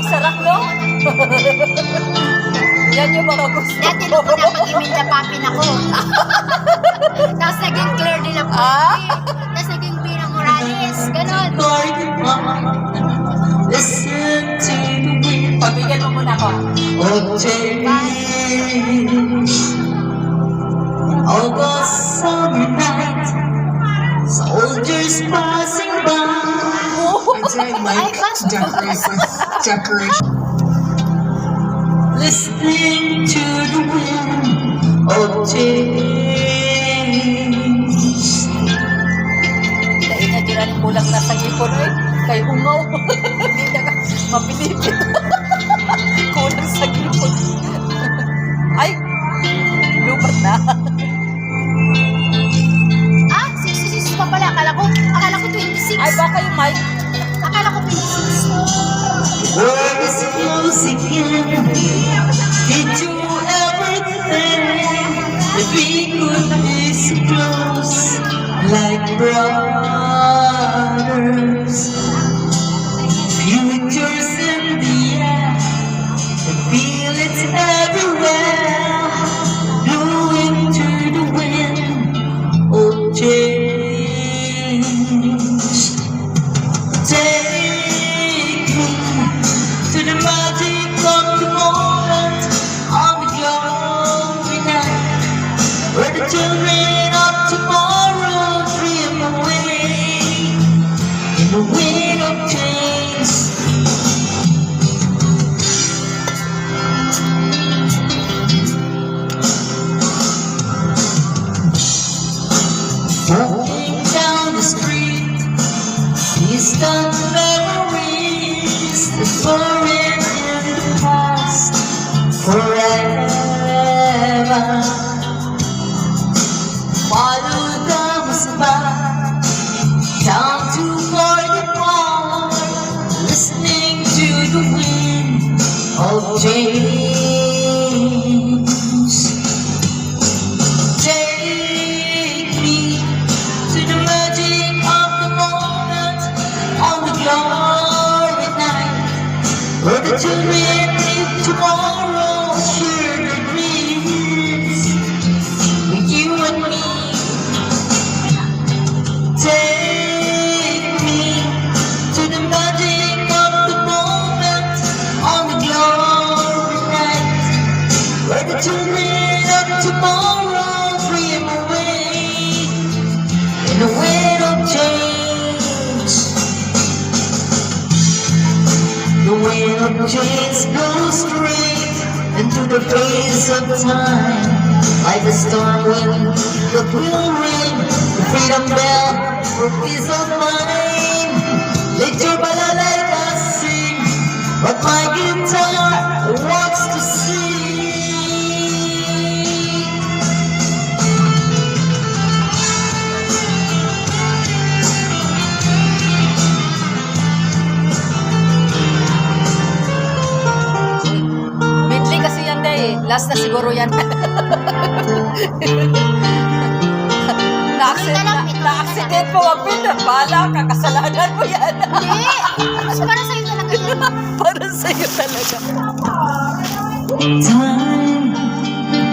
sarap, no? Yan yung mga gusto Dati ko. nung una pag-Imelda Papin ako. Tapos naging Claire de la Ah? Fuente. Tapos naging Bira Morales. Ganon. Listen to the wind Pabigyan mo muna ako. of change. August summer night, soldiers passing by. Ay, basta. Decoration. Listening to the wind of change. Dahil na dira ng kulang na sa ipon, eh. Kay ungaw. Hindi na ka mapilipit. Kulang sa ipon. Ay! Lupat na. Ah, 66 pa pala. Akala ko 26. Ay, baka yung mic. Akala ko 26. World is close again. Did you ever think that we could be so close, like brothers? Futures in the air, and feel it everywhere, blowing to the wind of change. Take me to the magic of the moment, on the glory night, where the children of tomorrow dream away in the wind of change. Walking down the street, distant memories that foreign in the past forever. Follow the Musaba down to 41, listening to the wind of change. Take me to the magic of the moment, on the glory night, where the children live tomorrow, share their dreams with you and me. Take me to the magic of the moment, on the glory night, where the children of tomorrow dream away in the wind of change. The wind of change goes straight into the face of time, like a storm wind that will ring the freedom bell for peace of mind. Let your balalaika sing, but my guitar wants to sing. Medley kasi yan, day. Last na siguro yan. Na-accident mo, wag pinda. Bala ka, kasalanan mo yan. Hindi. Mas para sa'yo talaga yun. Para sa'yo talaga. Time,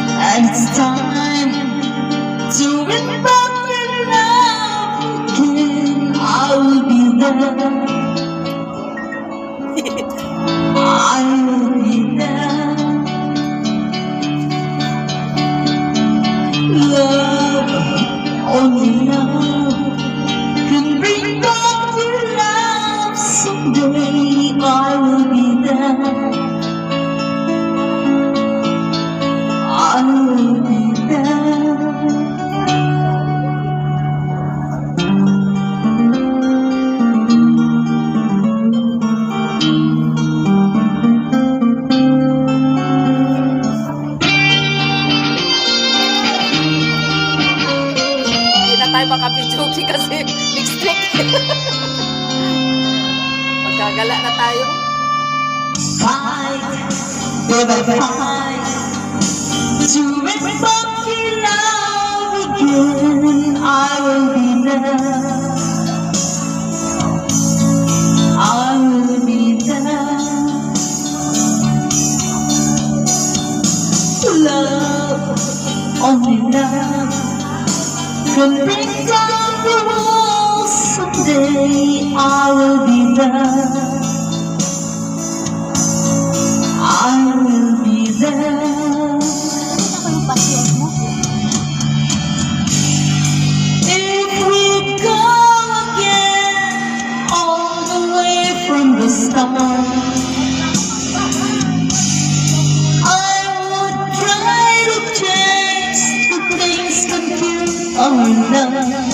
and it's time to bring back your love again. I will be there. I will be there. Love, only love can bring back your love someday. I will be there. I will be there. Hindi na tayo makapidyoki kasi next week. Magkagala na tayo. Fight, baby, fight to bring back your love again. I will be there. I will be there. there. I will be there. Ako yung pasyon mo. If we go again, all the way from the start, I would try to change the things confused our love.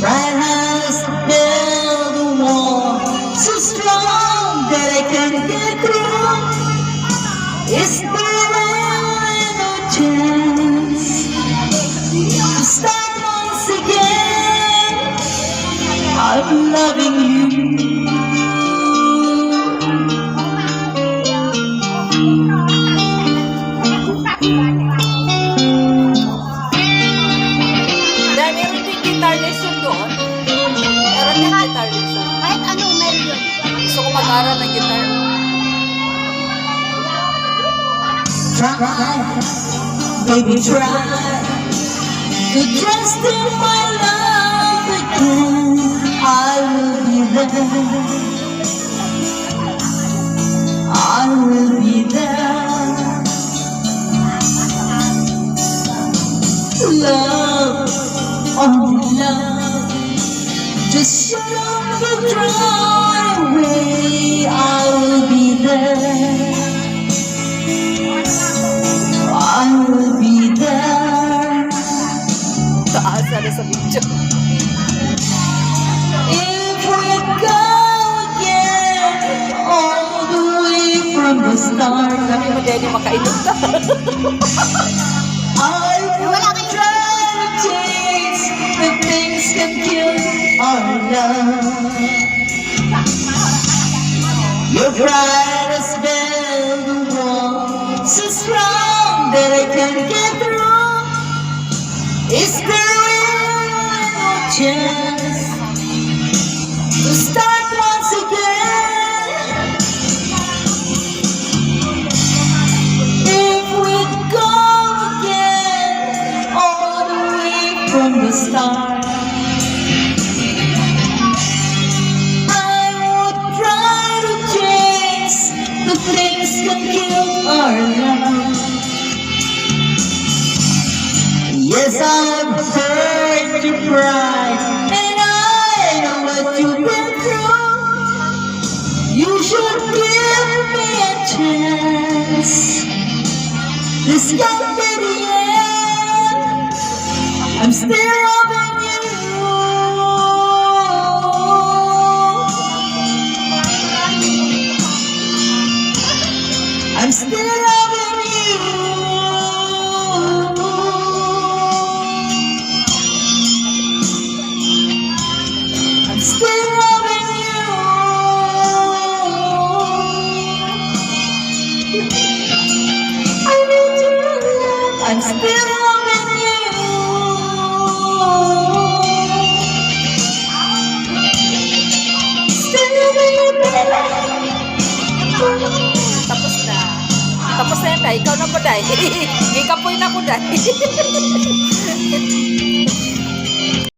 Right as build a wall so strong that I can get through. Is there really no chance to start once again? I'm loving you. Dahil meron din guitar lesson doon. Meron din guitar lesson. Kahit anong meron yun. Gusto ko mag-aral ng guitar. Try, baby, try to trust in my love again. I will be there. I will be there. Love, only love. Just shut up and drive away. I will be there. I will be there. Taas na sa video. If we go again, all the way from the start, Sabi mo, Daddy, makainom na. I will try to change the things can kill our love. Your pride has built a wall so strong that I can't get through. Is there really no chance to start once again? If we go again, all the way from the start, I would try to change the things that kill our love. Yes, I've heard your pride, and I know what you've been through. You should give me a chance. This can't be the end. I'm still loving you. I'm still loving you. I'm still loving you. I need you. I'm still loving you. Still loving you, baby. Tapos na. Tapos na yan, Day. Ikaw na po, Day. Gikapoy na ko, Day.